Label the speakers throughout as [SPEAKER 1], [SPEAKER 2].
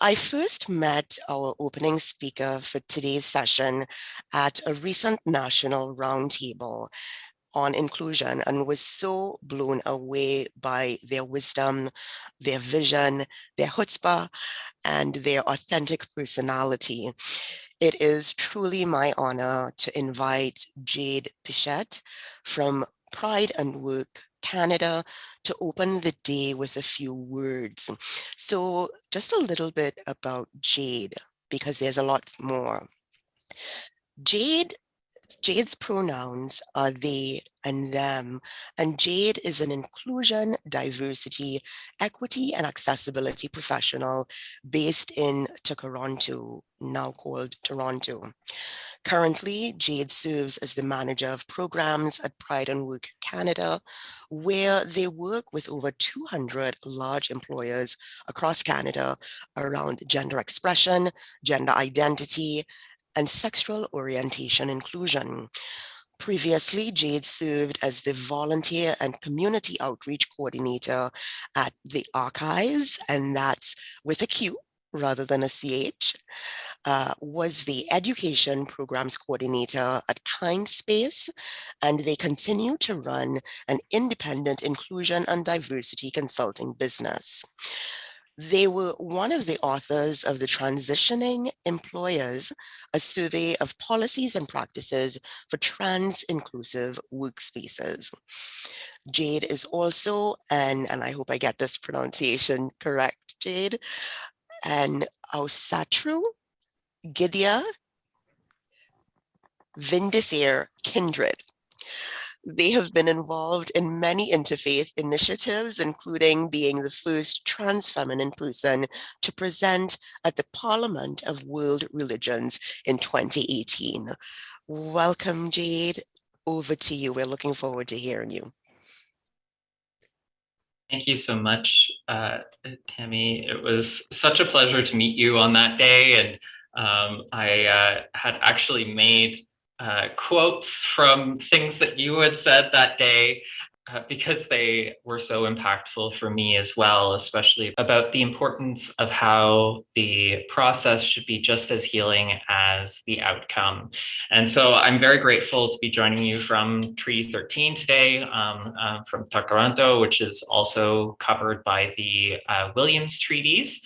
[SPEAKER 1] I first met our opening speaker for today's session at a recent national roundtable on inclusion and was so blown away by their wisdom, their vision, their chutzpah, and their authentic personality. It is truly my honor to invite Jade Pichette from Pride and Work Canada to open the day with a few words. So just a little bit about Jade, because there's a lot more. Jade Jade's pronouns are they and them, and Jade is an inclusion, diversity, equity, and accessibility professional based in Toronto, now called Toronto. Currently, Jade serves as the manager of programs at Pride and Work Canada, where they work with over 200 large employers across Canada around gender expression, gender identity, and sexual orientation inclusion. Previously, Jade served as the volunteer and community outreach coordinator at the Archives, and that's with a Q rather than a CH, was the education programs coordinator at Kind Space, and they continue to run an independent inclusion and diversity consulting business. They were one of the authors of the Transitioning Employers, a survey of policies and practices for trans-inclusive workspaces. Jade is also and I hope I get this pronunciation correct, Jade, an Ausatru Gidea Vindicere kindred. They have been involved in many interfaith initiatives, including being the first trans feminine person to present at the Parliament of World Religions in 2018. Welcome, Jade. Over to you. We're looking forward to hearing you.
[SPEAKER 2] Thank you so much, Tammy. It was such a pleasure to meet you on that day. And I had actually made quotes from things that you had said that day because they were so impactful for me as well, especially about the importance of how the process should be just as healing as the outcome. And so I'm very grateful to be joining you from Treaty 13 today, from Toronto, which is also covered by the Williams Treaties.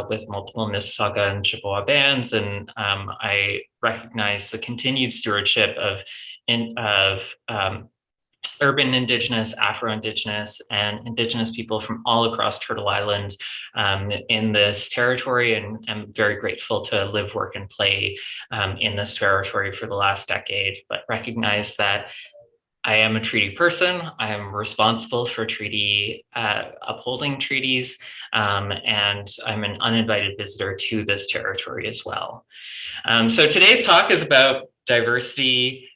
[SPEAKER 2] With multiple Mississauga and Chippewa bands, and I recognize the continued stewardship of urban Indigenous, Afro-Indigenous, and Indigenous people from all across Turtle Island in this territory, and I'm very grateful to live, work, and play in this territory for the last decade, but recognize that I am a treaty person. I am responsible for treaty upholding treaties, and I'm an uninvited visitor to this territory as well. So today's talk is about diversity,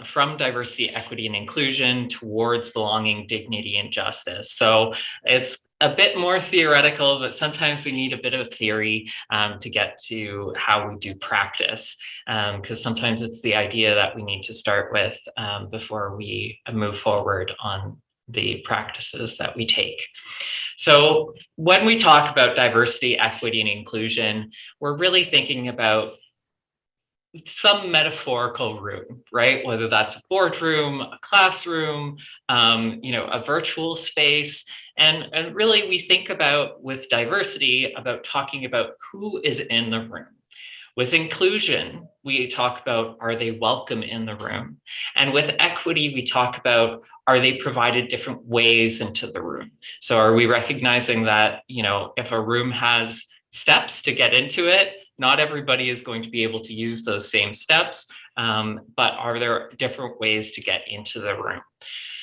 [SPEAKER 2] from diversity, equity, and inclusion towards belonging, dignity, and justice. So it's a bit more theoretical, but sometimes we need a bit of theory to get to how we do practice, because sometimes it's the idea that we need to start with before we move forward on the practices that we take. So when we talk about diversity, equity, and inclusion, we're really thinking about some metaphorical room, right? Whether that's a boardroom, a classroom, a virtual space. And really we think about, with diversity, about talking about who is in the room. With inclusion, we talk about, are they welcome in the room? And with equity, we talk about, are they provided different ways into the room? So are we recognizing that, if a room has steps to get into it, not everybody is going to be able to use those same steps, but are there different ways to get into the room?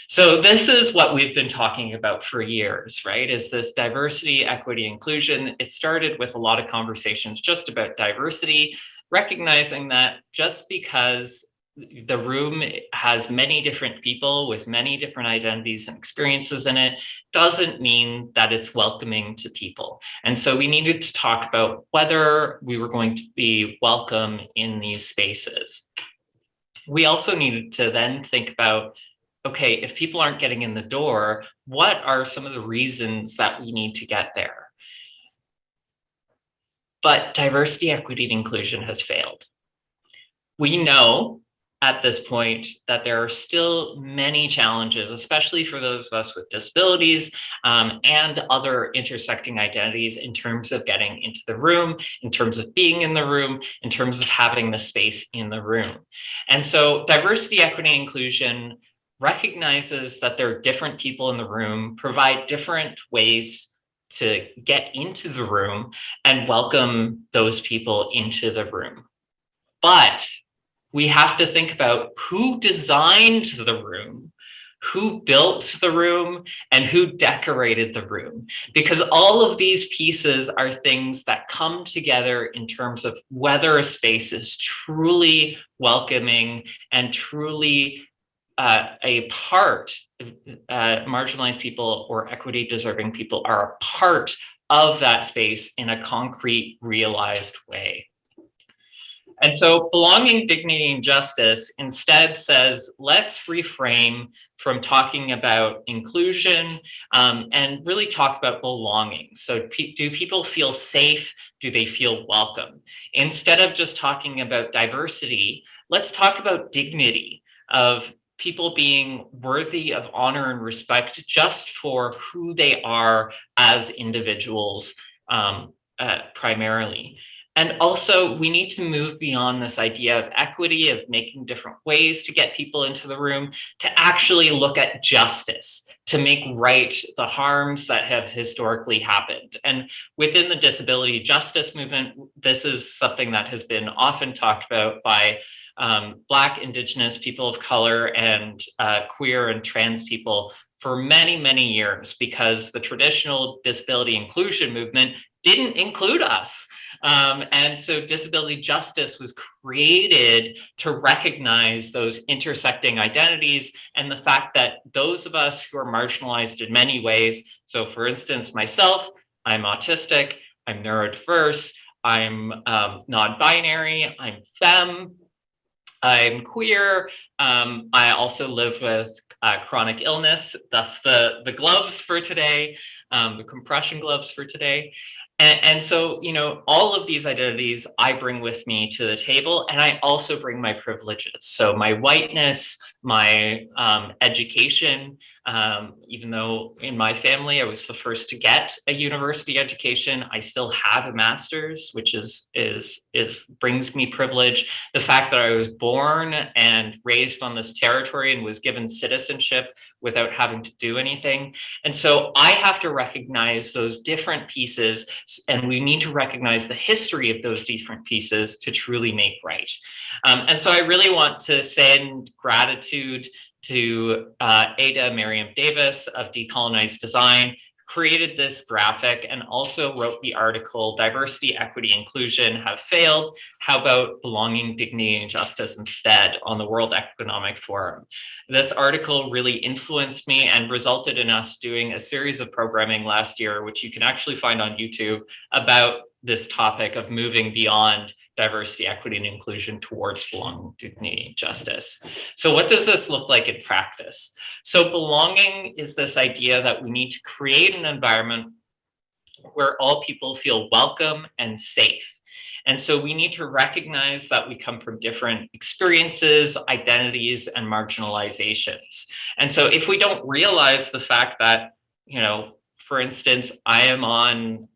[SPEAKER 2] So this is what we've been talking about for years, right? Is this diversity, equity, inclusion. It started with a lot of conversations just about diversity, recognizing that just because the room has many different people with many different identities and experiences in it doesn't mean that it's welcoming to people. And so we needed to talk about whether we were going to be welcome in these spaces. We also needed to then think about, okay, if people aren't getting in the door, what are some of the reasons that we need to get there? but diversity, equity, and inclusion has failed. We know at this point that there are still many challenges, especially for those of us with disabilities and other intersecting identities in terms of getting into the room, in terms of being in the room, in terms of having the space in the room. And so diversity, equity, and inclusion recognizes that there are different people in the room, provide different ways to get into the room and welcome those people into the room. But we have to think about who designed the room, who built the room, and who decorated the room. Because all of these pieces are things that come together in terms of whether a space is truly welcoming and truly a part, marginalized people or equity deserving people are a part of that space in a concrete, realized way. And so belonging, dignity, and justice instead says, let's reframe from talking about inclusion and really talk about belonging. So do people feel safe? Do they feel welcome? Instead of just talking about diversity, let's talk about dignity of people being worthy of honor and respect just for who they are as individuals primarily. And also, we need to move beyond this idea of equity, of making different ways to get people into the room, to actually look at justice, to make right the harms that have historically happened. And within the disability justice movement, this is something that has been often talked about by Black, Indigenous, people of color, and queer and trans people for many, many years, because the traditional disability inclusion movement didn't include us. And so disability justice was created to recognize those intersecting identities and the fact that those of us who are marginalized in many ways, so for instance, myself, I'm autistic, I'm neurodiverse, I'm non-binary, I'm femme, I'm queer, I also live with chronic illness, thus the gloves for today, the compression gloves for today. And so, you know, all of these identities I bring with me to the table, and I also bring my privileges. So my whiteness, my education, even though in my family I was the first to get a university education, I still have a master's, which is brings me privilege. The fact that I was born and raised on this territory and was given citizenship without having to do anything. And so I have to recognize those different pieces, and we need to recognize the history of those different pieces to truly make right. And so I really want to send gratitude to Ada Miriam Davis of Decolonized Design, created this graphic and also wrote the article, Diversity, Equity, Inclusion Have Failed. How about belonging, dignity, and justice instead on the World Economic Forum? This article really influenced me and resulted in us doing a series of programming last year, which you can actually find on YouTube, about this topic of moving beyond diversity, equity, and inclusion towards belonging, dignity, and justice. So what does this look like in practice? So belonging is this idea that we need to create an environment where all people feel welcome and safe. And so we need to recognize that we come from different experiences, identities, and marginalizations. And so if we don't realize the fact that, you know, for instance, I am on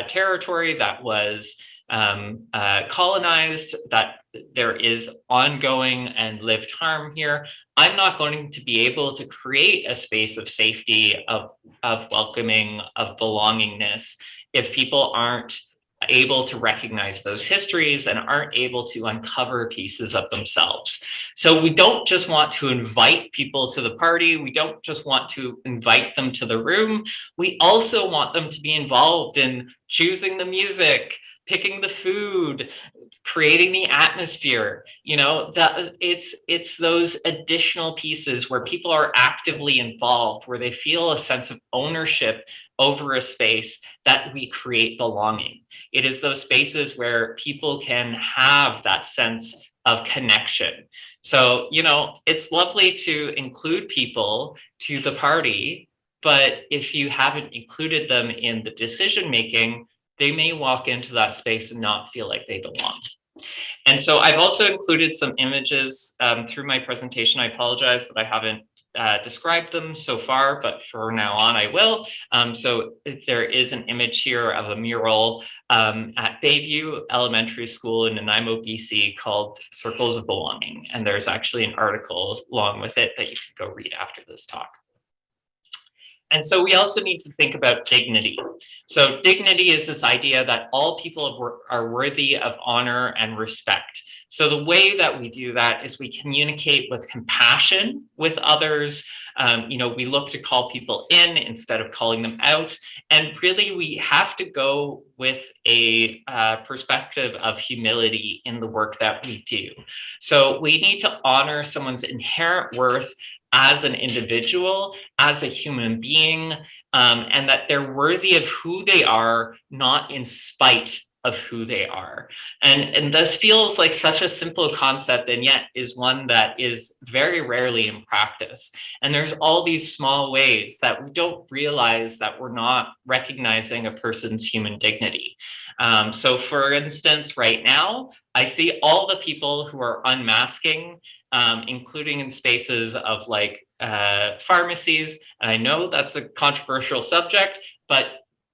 [SPEAKER 2] territory that was colonized, that there is ongoing and lived harm here, I'm not going to be able to create a space of safety, of welcoming, of belongingness, if people aren't able to recognize those histories and aren't able to uncover pieces of themselves. So we don't just want to invite people to the party. We don't just want to invite them to the room. We also want them to be involved in choosing the music, picking the food, creating the atmosphere. You know, that it's those additional pieces where people are actively involved, where they feel a sense of ownership over a space, that we create belonging. It is those spaces where people can have that sense of connection. So, you know, it's lovely to include people to the party, but if you haven't included them in the decision making, they may walk into that space and not feel like they belong. And so I've also included some images through my presentation. I apologize that I haven't described them so far, but from now on I will. So there is an image here of a mural at Bayview Elementary School in Nanaimo, BC called Circles of Belonging. And there's actually an article along with it that you can go read after this talk. And so we also need to think about dignity. So dignity is this idea that all people are worthy of honor and respect. So the way that we do that is we communicate with compassion with others. We look to call people in instead of calling them out. And really, we have to go with a perspective of humility in the work that we do. So we need to honor someone's inherent worth as an individual, as a human being, and that they're worthy of who they are, not in spite of who they are. And this feels like such a simple concept, and yet is one that is very rarely in practice. And there's all these small ways that we don't realize that we're not recognizing a person's human dignity. So for instance, right now, I see all the people who are unmasking, including in spaces of like pharmacies. And I know that's a controversial subject, but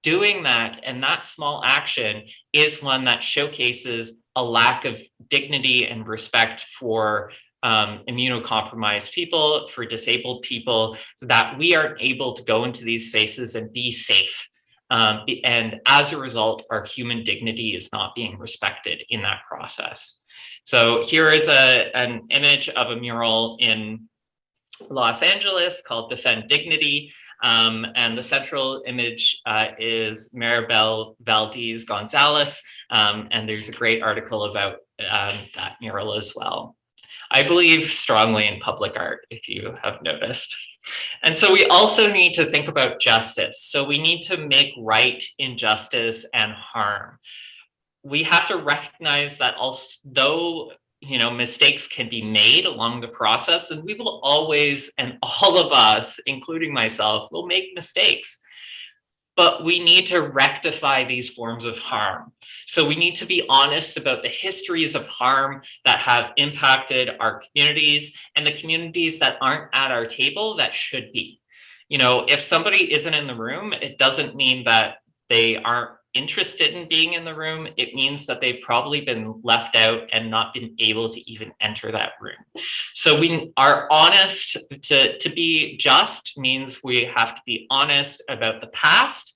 [SPEAKER 2] doing that and that small action is one that showcases a lack of dignity and respect for immunocompromised people, for disabled people, so that we aren't able to go into these spaces and be safe. And as a result, our human dignity is not being respected in that process. So here is an image of a mural in Los Angeles called Defend Dignity. And the central image is Maribel Valdez Gonzalez. And there's a great article about that mural as well. I believe strongly in public art, if you have noticed. And so we also need to think about justice. So we need to make right injustice and harm. We have to recognize that although mistakes can be made along the process, and we will always, and all of us, including myself, will make mistakes. But we need to rectify these forms of harm. So we need to be honest about the histories of harm that have impacted our communities and the communities that aren't at our table that should be. If somebody isn't in the room, it doesn't mean that they aren't interested in being in the room. It means that they've probably been left out and not been able to even enter that room. So we are honest. To be just means we have to be honest about the past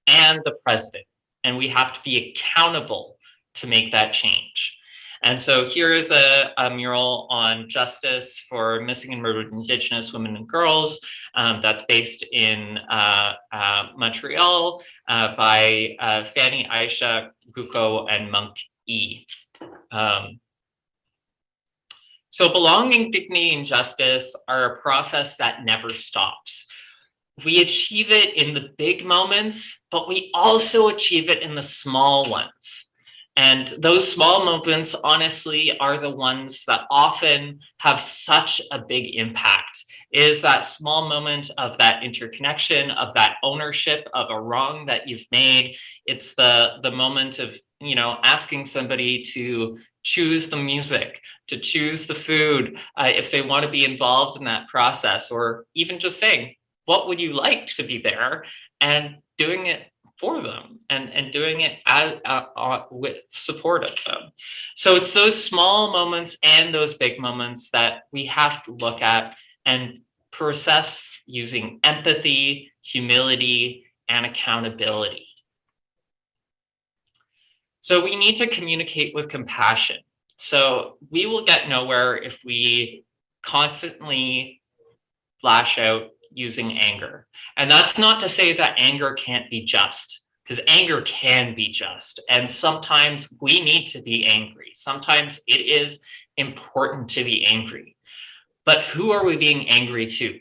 [SPEAKER 2] and the present, and we have to be accountable to make that change. And so here is a mural on justice for missing and murdered Indigenous women and girls that's based in Montreal by Fanny Aisha Guko and Monk E. So belonging, dignity, and justice are a process that never stops. We achieve it in the big moments, but we also achieve it in the small ones. And those small moments, honestly, are the ones that often have such a big impact. It is that small moment of that interconnection, of that ownership of a wrong that you've made. It's the moment of, asking somebody to choose the music, to choose the food, if they want to be involved in that process, or even just saying, what would you like to be there? And doing it for them and doing it with support of them. So it's those small moments and those big moments that we have to look at and process using empathy, humility, and accountability. So we need to communicate with compassion. So we will get nowhere if we constantly lash out using anger. And that's not to say that anger can't be just, because anger can be just. And sometimes we need to be angry. Sometimes it is important to be angry. But who are we being angry to?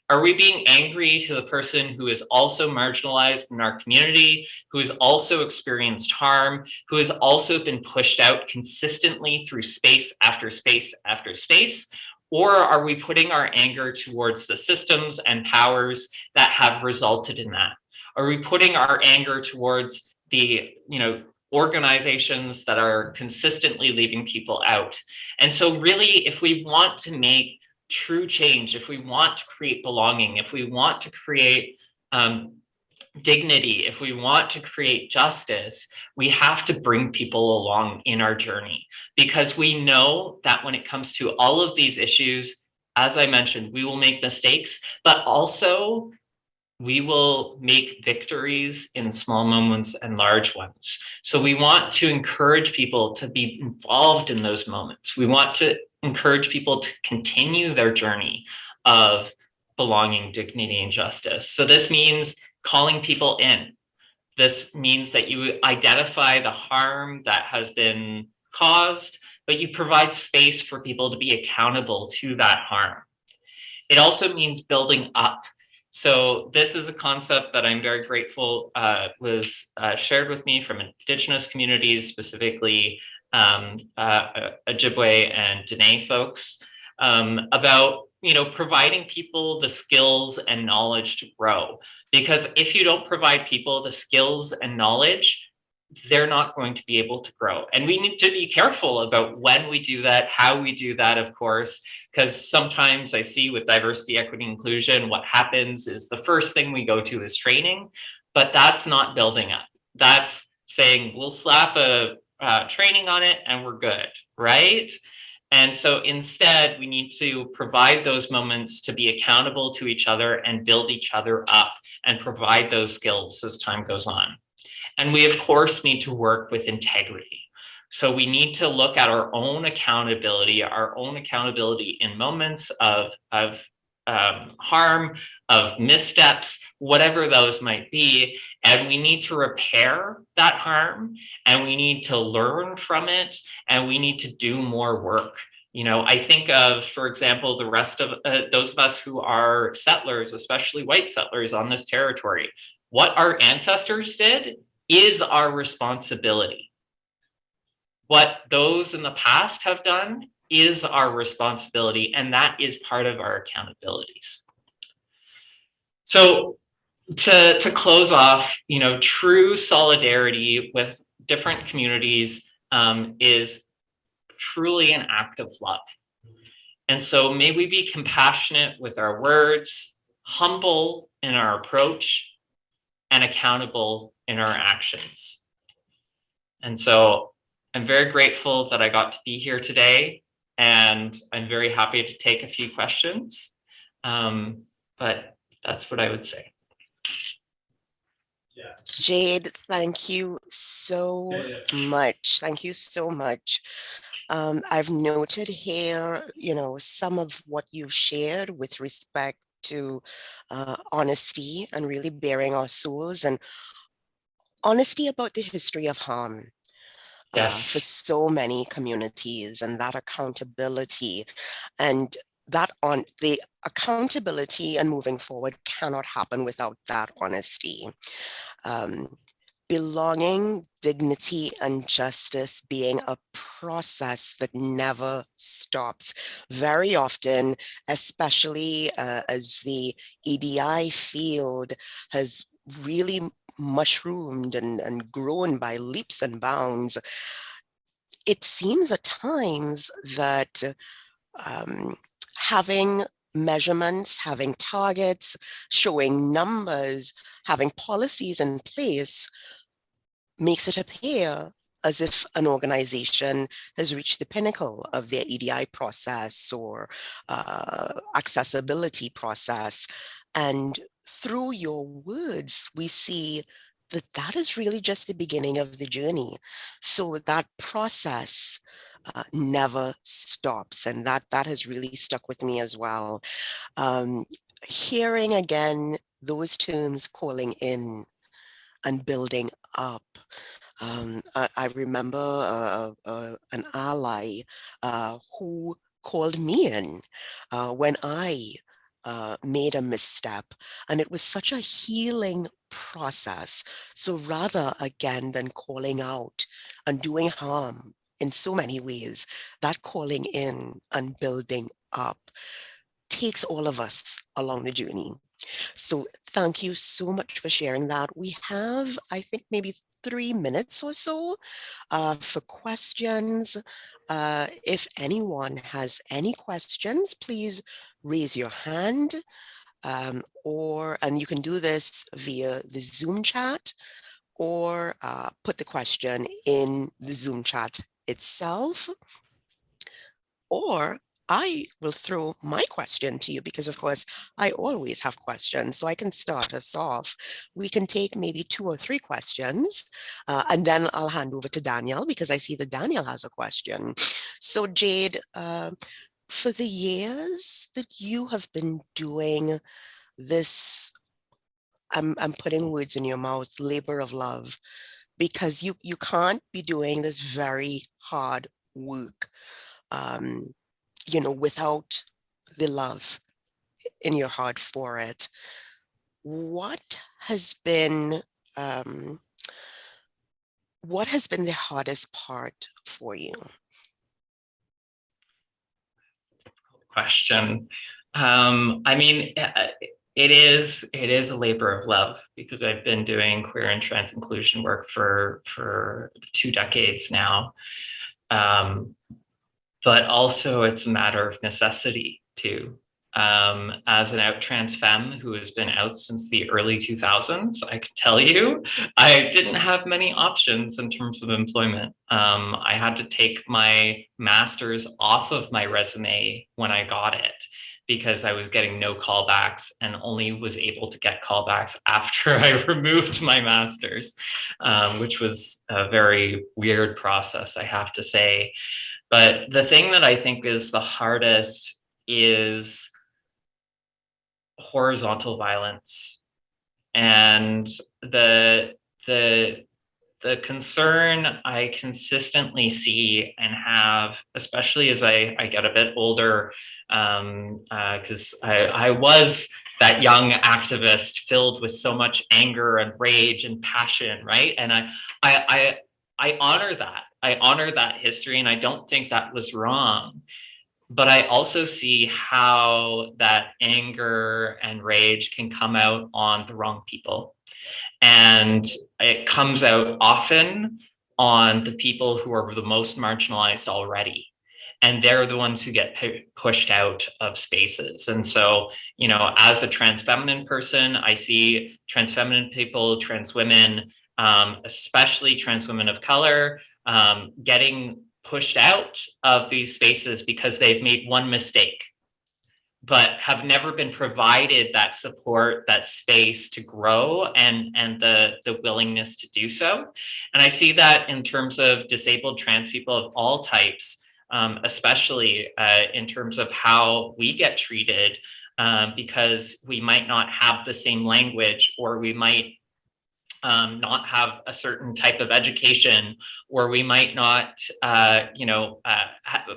[SPEAKER 2] Are we being angry to the person who is also marginalized in our community, who has also experienced harm, who has also been pushed out consistently through space after space after space? Or are we putting our anger towards the systems and powers that have resulted in that? Are we putting our anger towards the organizations that are consistently leaving people out. And so really, if we want to make true change, if we want to create belonging, if we want to create dignity, if we want to create justice, we have to bring people along in our journey, because we know that when it comes to all of these issues, as I mentioned, we will make mistakes, but also we will make victories in small moments and large ones. So we want to encourage people to be involved in those moments. We want to encourage people to continue their journey of belonging, dignity, and justice. So this means calling people in. This means that you identify the harm that has been caused, but you provide space for people to be accountable to that harm. It also means building up. So this is a concept that I'm very grateful was shared with me from Indigenous communities, specifically Ojibwe and Dene folks, about providing people the skills and knowledge to grow. Because if you don't provide people the skills and knowledge, they're not going to be able to grow. And we need to be careful about when we do that, how we do that, of course, because sometimes I see with diversity, equity, inclusion, what happens is the first thing we go to is training, but that's not building up. That's saying we'll slap a training on it and we're good, right? And so instead, we need to provide those moments to be accountable to each other and build each other up and provide those skills as time goes on. And we, of course, need to work with integrity. So we need to look at our own accountability in moments of harm, of missteps, whatever those might be. And we need to repair that harm, and we need to learn from it, and we need to do more work. I think of, for example, the rest of those of us who are settlers, especially white settlers on this territory. What our ancestors did is our responsibility. What those in the past have done is our responsibility, and that is part of our accountabilities. So to close off, true solidarity with different communities is truly an act of love. And so may we be compassionate with our words, humble in our approach, and accountable in our actions. And so I'm very grateful that I got to be here today, and I'm very happy to take a few questions. But that's what I would say.
[SPEAKER 3] Yeah.
[SPEAKER 1] Jade, thank you so much. Thank you so much. I've noted here, some of what you've shared with respect to honesty and really bearing our souls, and honesty about the history of harm for so many communities, and that accountability, and that on the accountability and moving forward cannot happen without that honesty. Belonging, dignity, and justice being a process that never stops. Very often, especially as the EDI field has really mushroomed and grown by leaps and bounds, it seems at times that having measurements, having targets, showing numbers, having policies in place makes it appear as if an organization has reached the pinnacle of their EDI process or accessibility process. And through your words, we see that that is really just the beginning of the journey. So that process never stops. And that has really stuck with me as well. Hearing again those terms, calling in and building up. I remember an ally who called me in when I made a misstep, and it was such a healing process. So rather, again, than calling out and doing harm in so many ways, that calling in and building up takes all of us along the journey. So thank you so much for sharing that. We have, I think, maybe 3 minutes or so for questions. If anyone has any questions, please raise your hand, and you can do this via the Zoom chat, or put the question in the Zoom chat itself, or I will throw my question to you because, of course, I always have questions. So I can start us off. We can take maybe 2 or 3 questions, and then I'll hand over to Daniel because I see that Daniel has a question. So Jade, for the years that you have been doing this, I'm putting words in your mouth, labor of love, because you can't be doing this very hard work, um, without the love in your heart for it. What has been um, what has been the hardest part for you?
[SPEAKER 2] Question. I mean, it is a labor of love because I've been doing queer and trans inclusion work for 2 decades now. But also it's a matter of necessity too. As an out trans femme who has been out since the early 2000s, I can tell you, I didn't have many options in terms of employment. I had to take my master's off of my resume when I got it because I was getting no callbacks and only was able to get callbacks after I removed my master's, which was a very weird process, I have to say. But the thing that I think is the hardest is horizontal violence, and the concern I consistently see and have, especially as I get a bit older, because I was that young activist filled with so much anger and rage and passion, right? And I honor that. I honor that history, and I don't think that was wrong. But I also see how that anger and rage can come out on the wrong people. And it comes out often on the people who are the most marginalized already. And they're the ones who get pushed out of spaces. And so, as a trans feminine person, I see trans feminine people, trans women, especially trans women of color, getting pushed out of these spaces because they've made one mistake, but have never been provided that support, that space to grow, and the willingness to do so. And I see that in terms of disabled trans people of all types, especially in terms of how we get treated, because we might not have the same language, or we might not have a certain type of education, or we might not,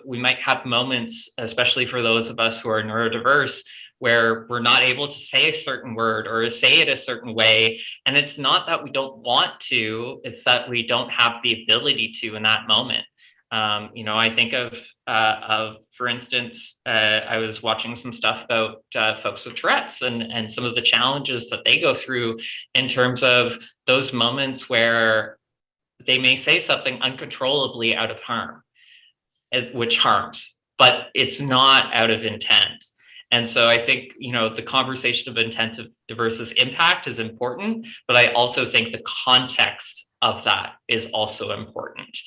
[SPEAKER 2] we might have moments, especially for those of us who are neurodiverse, where we're not able to say a certain word or say it a certain way. And it's not that we don't want to, it's that we don't have the ability to in that moment. I think of, for instance, I was watching some stuff about folks with Tourette's and some of the challenges that they go through in terms of those moments where they may say something uncontrollably out of harm, which harms, but it's not out of intent. And so I think, the conversation of intent versus impact is important, but I also think the context of that is also important.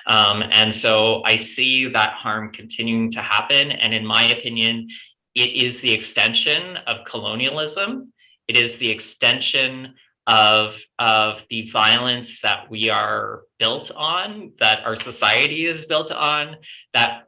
[SPEAKER 2] And so I see that harm continuing to happen. And in my opinion, it is the extension of colonialism. It is the extension of the violence that we are built on, that our society is built on, that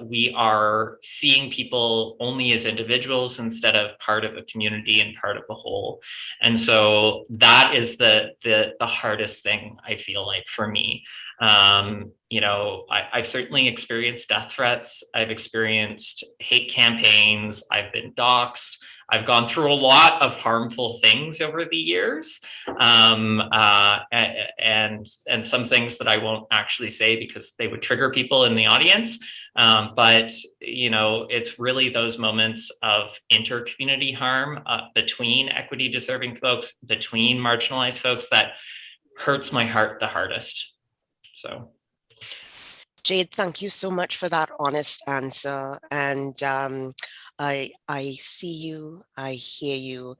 [SPEAKER 2] we are seeing people only as individuals instead of part of a community and part of a whole. And so that is the hardest thing, I feel like, for me. I've certainly experienced death threats. I've experienced hate campaigns. I've been doxxed. I've gone through a lot of harmful things over the years, and some things that I won't actually say because they would trigger people in the audience. But it's really those moments of inter-community harm between equity deserving folks, between marginalized folks, that hurts my heart the hardest. So.
[SPEAKER 1] Jade, thank you so much for that honest answer. And I see you, I hear you,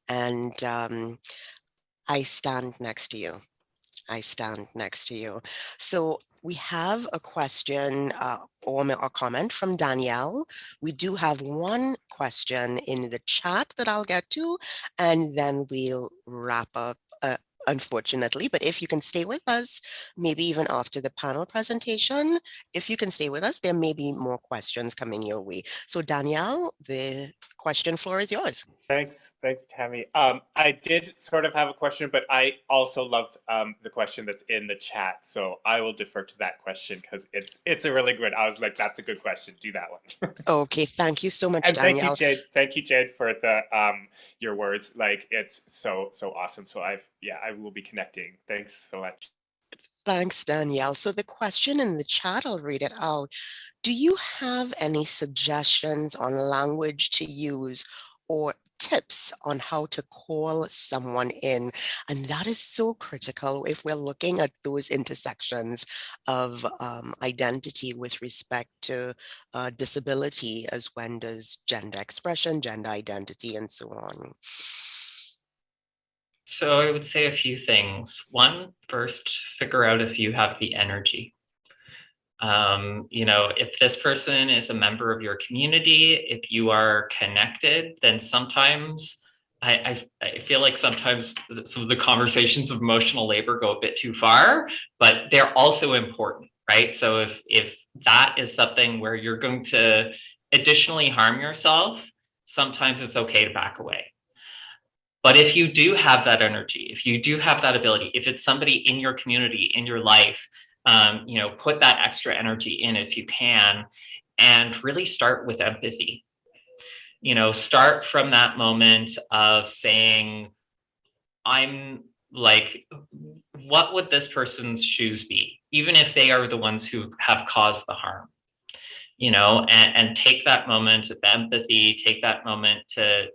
[SPEAKER 1] and I stand next to you. I stand next to you. So we have a question or a comment from Danielle. We do have one question in the chat that I'll get to, and then we'll wrap up. Unfortunately, but if you can stay with us, maybe even after the panel presentation, if you can stay with us, there may be more questions coming your way. So Danielle, the question floor is yours.
[SPEAKER 3] Thanks, Tammy. I did sort of have a question, but I also loved the question that's in the chat, so I will defer to that question because it's a really good. I was like, that's a good question. Do that one.
[SPEAKER 1] Okay, thank you so much,
[SPEAKER 3] and
[SPEAKER 1] Danielle.
[SPEAKER 3] thank you, Jade. Thank you, Jade, for the your words. Like, it's so awesome. So I will be connecting. Thanks so much.
[SPEAKER 1] Thanks, Danielle. So the question in the chat, I'll read it out. Do you have any suggestions on language to use or tips on how to call someone in? And that is so critical if we're looking at those intersections of identity with respect to disability, as well as gender expression, gender identity, and so on.
[SPEAKER 2] So I would say a few things. One, first, figure out if you have the energy. If this person is a member of your community, if you are connected, then sometimes I feel like sometimes some of the conversations of emotional labor go a bit too far, but they're also important, right? So if that is something where you're going to additionally harm yourself, sometimes it's okay to back away. But if you do have that energy, if you do have that ability, if it's somebody in your community, in your life, put that extra energy in if you can, and really start with empathy. Start from that moment of saying, I'm like, what would this person's shoes be? Even if they are the ones who have caused the harm, and take that moment of empathy, take that moment to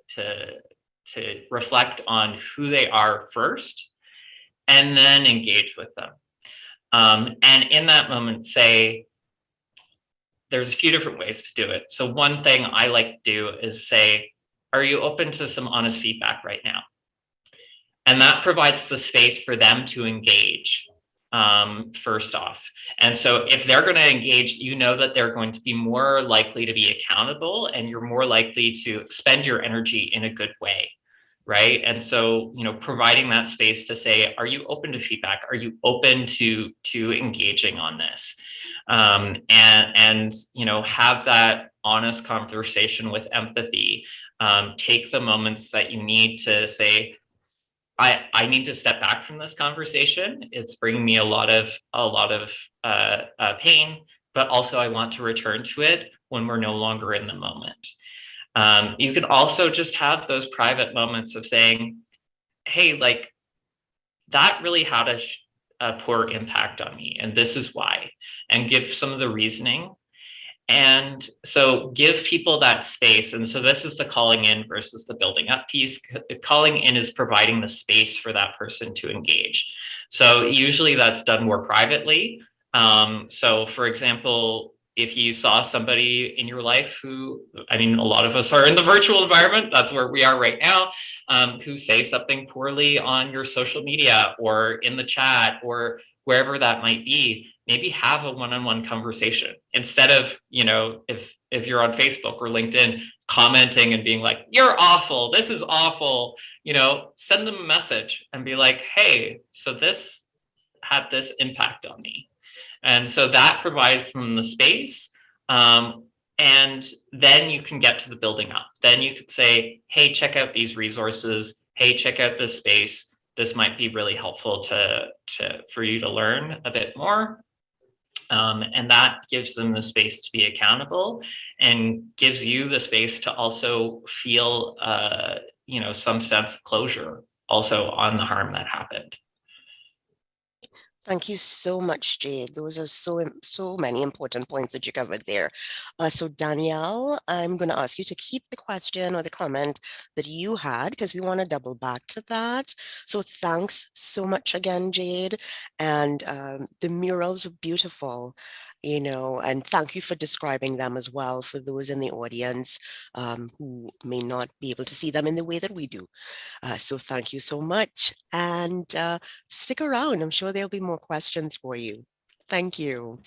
[SPEAKER 2] reflect on who they are first, and then engage with them. And in that moment, say, there's a few different ways to do it. So one thing I like to do is say, are you open to some honest feedback right now? And that provides the space for them to engage, first off. And so if they're going to engage, that they're going to be more likely to be accountable, and you're more likely to expend your energy in a good way. Right. And so, providing that space to say, are you open to feedback? Are you open to engaging on this? And have that honest conversation with empathy. Take the moments that you need to say, I need to step back from this conversation. It's bringing me a lot of pain, but also I want to return to it when we're no longer in the moment. You can also just have those private moments of saying, hey, like, that really had a poor impact on me, and this is why, and give some of the reasoning. And so give people that space. And so this is the calling in versus the building up piece. Calling in is providing the space for that person to engage. So usually that's done more privately. So for example, if you saw somebody in your life who, a lot of us are in the virtual environment, that's where we are right now, who say something poorly on your social media or in the chat or wherever that might be, maybe have a one-on-one conversation instead of, if you're on Facebook or LinkedIn, commenting and being like, you're awful, this is awful, send them a message and be like, hey, so this had this impact on me. And so that provides them the space. And then you can get to the building up. Then you could say, hey, check out these resources. Hey, check out this space. This might be really helpful for you to learn a bit more. And that gives them the space to be accountable and gives you the space to also feel, some sense of closure also on the harm that happened.
[SPEAKER 1] Thank you so much, Jade. Those are so many important points that you covered there. So Danielle, I'm going to ask you to keep the question or the comment that you had because we want to double back to that. So thanks so much again, Jade. And the murals are beautiful, you know, and thank you for describing them as well for those in the audience who may not be able to see them in the way that we do. So thank you so much. And stick around. I'm sure there'll be more questions for you. Thank you.